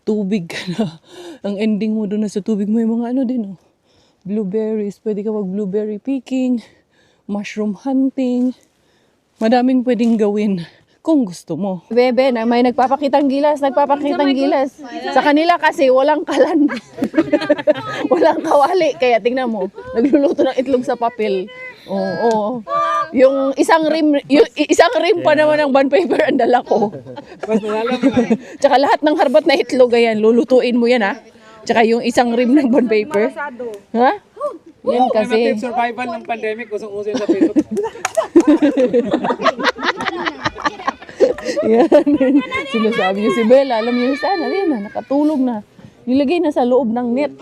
tubig ka na. Ang ending mo doon na sa tubig mo yung mga din, blueberries. Pwede ka blueberry picking, mushroom hunting. Madaming pwedeng gawin kung gusto mo. Bebe, may nagpapakitang gilas. Sa kanila kasi walang kalan. Walang kawali. Kaya tingnan mo, nagluluto ng itlog sa papel. Oo. Yung isang rim pa naman ng bond paper ang dala ko. Tsaka lahat ng harbat na itlog, ayan, lulutuin mo yan, Tsaka yung isang rim ng bond paper. Ha? Yan kasi. Survival ng pandemic, usong-uso sa Facebook. Yan. Sinasabi niyo si Bella, alam niyo sana, nakatulog na. Nilagay na sa loob ng net.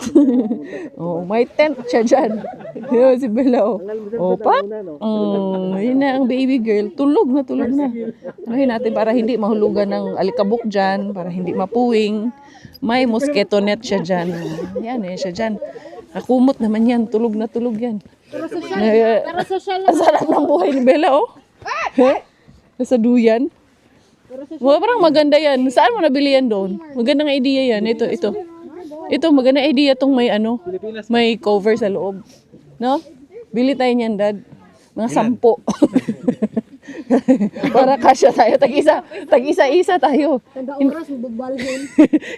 May tent siya dyan. Yun, si Bella, pak. Yun na ang baby girl. Tulog na. Anuhin natin para hindi mahulugan ng alikabok dyan, para hindi mapuwing. May mosquito net siya dyan. Yan, siya dyan. Nakumot naman yan. Tulog yan. Pero social Ang sarap ng buhay ni Bella, Nasa duyan. Parang maganda yan. Saan mo nabili yan doon? Magandang idea yan. Ito magandang idea tong may cover sa loob. No? Bili tayo niyan, Dad. Mga 10. Para kasya tayo. Tag-isa tayo. Oras mo bagbalhin.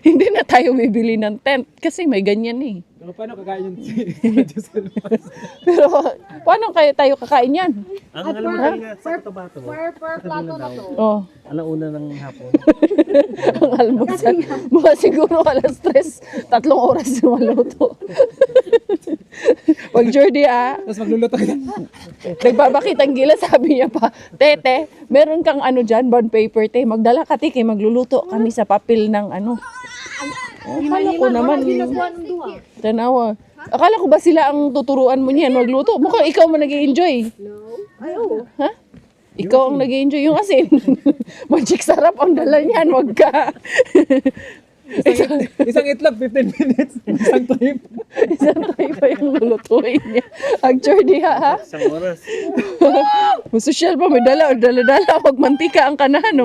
Hindi na tayo bibili ng tent kasi may ganyan eh. Pero paano kakain yun? Pero paano tayo kakain yan? Ang alam mo talaga sa Cotabato. per plato na to. Alauna ng hapon. Ang almusal. Mga siguro 3, 3 oras yung maluto. Pag Jordi Tapos magluluto ka. nagbabakit ang gila, sabi niya pa, Tete, meron kang dyan, bond paper, magdala ka kay magluluto kami sa papel ng Akala ko naman, tanawa. Akala ko ba sila ang tuturuan mo niyan magluto? Mukhang ikaw man nag-i-enjoy. Ha? Ikaw ang nag-i-enjoy yung asin. Magic sarap ang dala niyan, wag ka. Isang itlog, 15 minutes. Isang trip. Isang tayo pa yung lulutuin niya. Ang Jordi ha? Isang oras. Masosyal pa, may dala, wag mantika ang kanahan,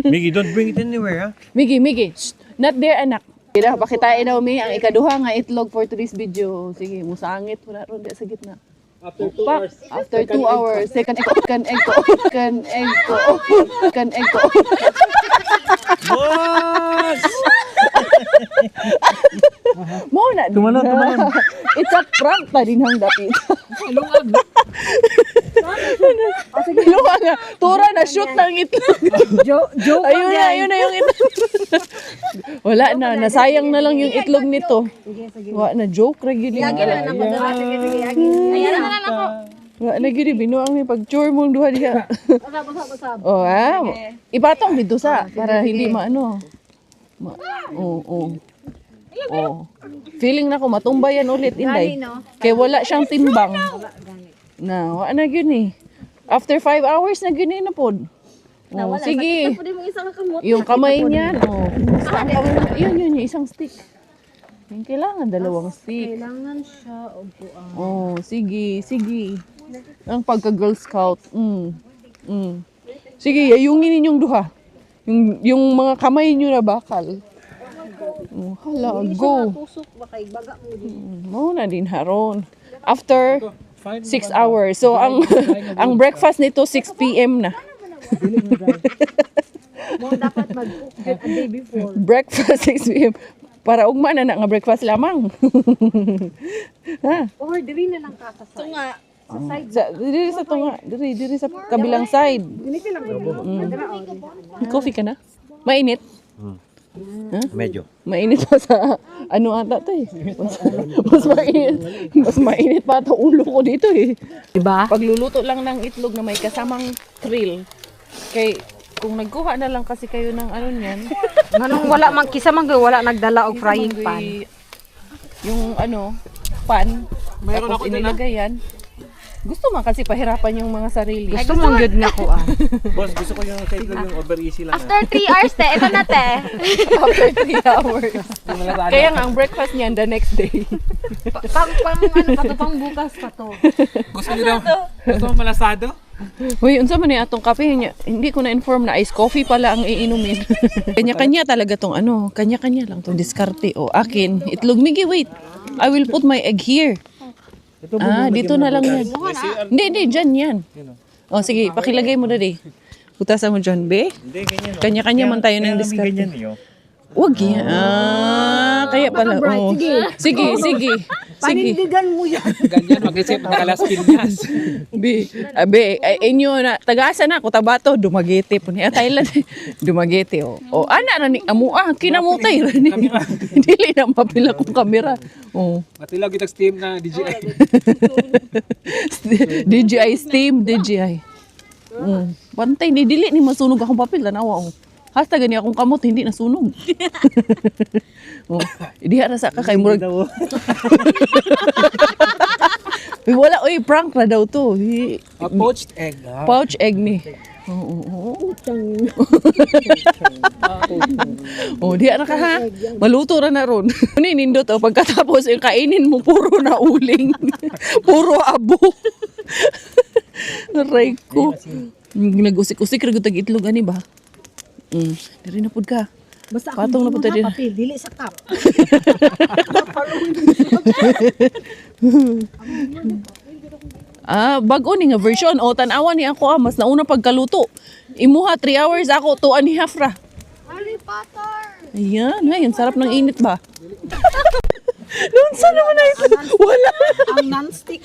Miggy, don't bring it anywhere, Miggy, shh, not there, anak. Kaya pakitain na ang ikaduha nga itlog for today's video. Sige, musangit ko na ron sa gitna. After 2 hours. After 2 hours, second egg ko. Boss! Muna. Tumalon. It's a prank pa din ang dapit. Luwag nga. Tura na shoot ng itlog. Joke Ayun na yung itlog. Wala na, nasayang na lang yung itlog nito. Wala na, joke ra gyud. Ayan na lang ako. Wala na gyud binuang ni pag-chore mong duha diha. Basab. Oh, ipatong dito sa para hindi maano. Oo. Feeling na ko matumbayan ulit inday. Kay wala siyang timbang. Na, wala na gyud ni. After 5 hours na gyud na pod. Oh, sige. Pwede mo isang kamot. Yung kamay niyan, basta ang kamay niya. Yun, yung isang stick. Yung kailangan dalawang stick. Kailangan siya upuan. Oh, sige. Ang pagka-Girl Scout. Sige, yayungin ninyong duha. Yung mga kamay niyo na bakal. Hala, go. Tusok ba kay baga mo din. Na din haron. After 6 hours. So, ang breakfast nito 6 p.m. na. Mo dapat mag-cook a day before. Breakfast 6 p.m. Para ugma na nga breakfast lamang. Or diri na lang kakasay. So nga, sa side. Diri sa tunga, diri sa kabilang side. Coffee ka na? Mainit? Medyo. Mainit pa sa ano ata to eh. Mas mainit pa ata ulo ko dito eh. Diba? Pagluluto lang ng itlog na may kasamang krill. Kay kung nagkuha na lang kasi kayo ng ano niyan. Manong wala man kisa man wala nagdala og frying pan. Yung ano, pan. Mayroon ako inilagay yan. Gusto man kasi pahirapan yung mga sarili. Gusto mo gyud nga ko ah. Boss, gusto ko yung kay Itlog yung over easy lang. After 3 hours te, ito na te. After 3 hours. Kaya nga ang breakfast niyan the next day. Pang ano pang bukas pa to. Gusto mo malasado? Uy, unsa man ni atong kape niya? Hindi ko na-inform na ice coffee pala ang iinumin. Kanya-kanya talaga tong ano, kanya-kanya lang tong diskarte o akin. Itlog migi, wait. I will put my egg here. Dito na lang yan. Hindi, dyan yan. O, sige, pakilagay mo na di. Putasan mo dyan, be. Hindi, ganyan. Kanya-kanya man tayo ng diskarte. Ganyan niyo. Wag yan. Kaya pala. Oh. Sige. Panindigan mo yan. Ganyan, mag-isip na alas Pinas. Be, inyo na, tagasa na ako, Tabato, Dumaguete po niya. Thailand, Dumaguete, o. Ana, na ni, kinamutay, rani. Dili na mapila kong kamera. O. Matilaw kitag steam na DJI. DJI Steam, DJI. Bantay, ni dili ni masunog akong papel, tanawa, o. Hasta gani akong kamot, hindi nasunog. Diha na sa kakay murag. Wala, prank na daw to. Poached egg. Pouch egg ni. Diha na ka ha. Maluto na ron. Nindot pagkatapos yung kainin mo puro na uling. Puro abo. Aray ko. Nag-usik-usik rin tag itlog ani ba? Diri na pud ka. Basta Patong na po tayo. papel, dili sa cup. Bago ni nga version. Tanawa ni ako mas nauna pagkaluto. Imuha 3 hours ako, 2.5 ra. Harry Potter. Ayan, ang sarap ng init ba? Noon saan naman na ito? Wala. Ang non-stick,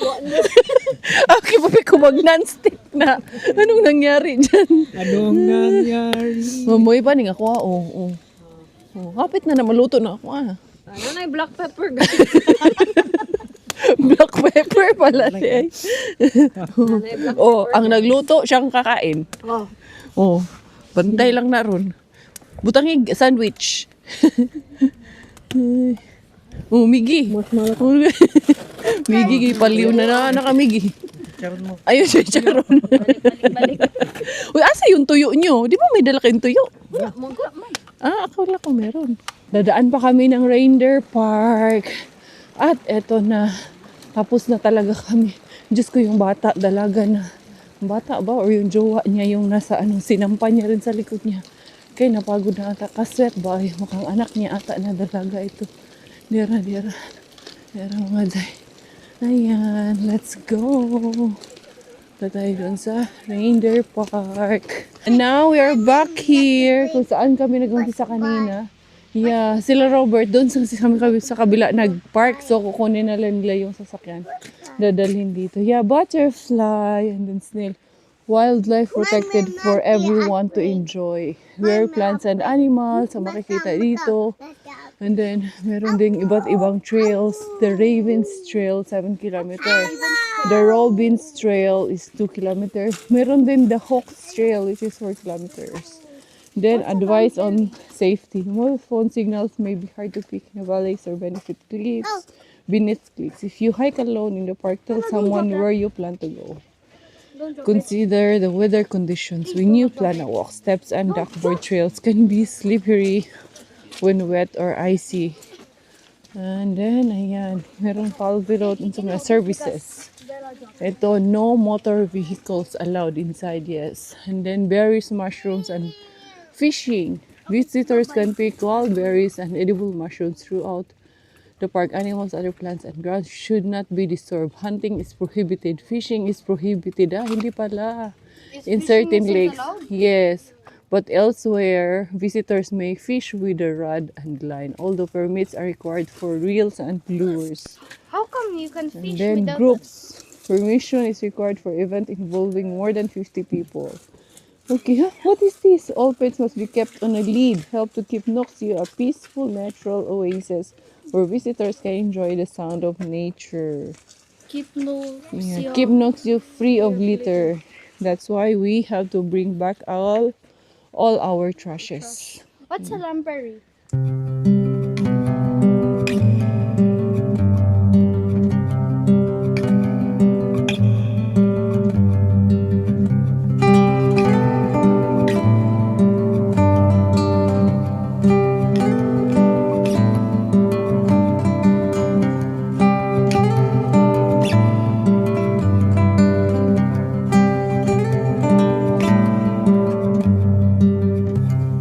Okay, papi ko mag-non-stick na. Anong nangyari dyan? Anong nangyari? Mamoy pa ni ako kapit na maluto na ako Ano na yung black pepper guys? Black pepper pala siya. Ang nagluto siyang kakain. Bantay lang na ron. Butangig sandwich. Migi. Migi, paliw na nakamigi. Ayun siya, Charon. Uy, asa yung tuyo nyo? Di ba may dala kayong tuyo? Akala ko meron. Dadaan pa kami ng Reindeer Park. At eto na. Tapos na talaga kami. Diyos ko, yung bata, dalaga na. Bata ba? Or yung jowa niya yung nasa sinampa niya rin sa likod niya. Kaya napagod na ata. Kaswet ba? Ay, mukhang anak niya ata na dalaga ito. Dira mga day. Ayan, let's go. Punta tayo dun sa Reindeer Park. And now we are back here. Kung saan kami nag-umpisa kanina. Yeah, sila Robert doon sa kabila nag-park. So kukunin na lang nila yung sasakyan. Dadalhin dito. Yeah, butterfly and then snail. wildlife protected for everyone to enjoy. Rare plants and animals ang makikita dito. And then, meron ding iba't ibang trails. The Ravens Trail, 7 kilometers. The Robins Trail is 2 kilometers. Meron din the Hawks Trail, which is 4 kilometers. Then, advice on safety. Mobile phone signals may be hard to pick in the valleys or beneath cliffs. If you hike alone in the park, tell someone where you plan to go. Consider the weather conditions when you plan a walk. Steps and duckboard trails can be slippery when wet or icy. And then, ayan, meron pa road in some services. Ito, no motor vehicles allowed inside, yes. And then, berries, mushrooms, and fishing. Visitors can pick wild berries and edible mushrooms throughout the park. Animals, other plants, and grass should not be disturbed. Hunting is prohibited. Fishing is prohibited. Hindi pala. In certain lakes, yes. But elsewhere, visitors may fish with a rod and line, although permits are required for reels and lures. How come you can And fish then without groups. Permission is required for event involving more than 50 people. Okay, huh? What is this? All pets must be kept on a lead. Help to keep Noxio a peaceful natural oasis where visitors can enjoy the sound of nature. keep no Yeah. Keep Noxio free of litter. That's why we have to bring back all our trashes. What's a lamprey?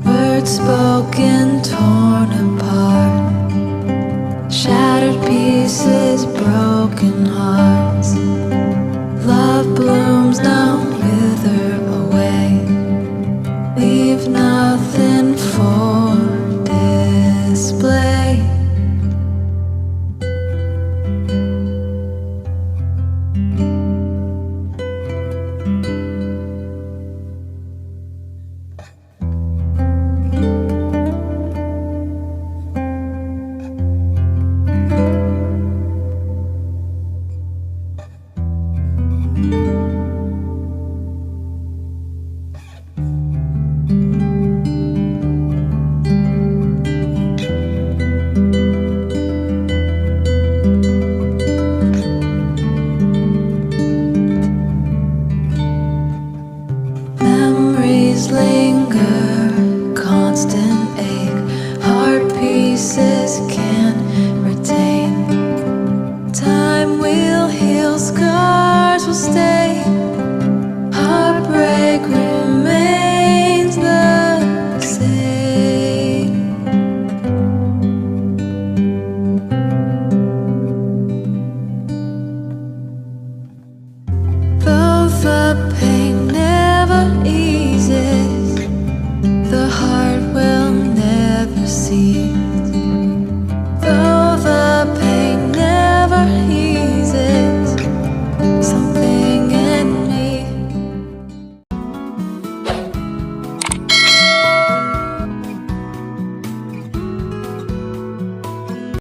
Words spoken, told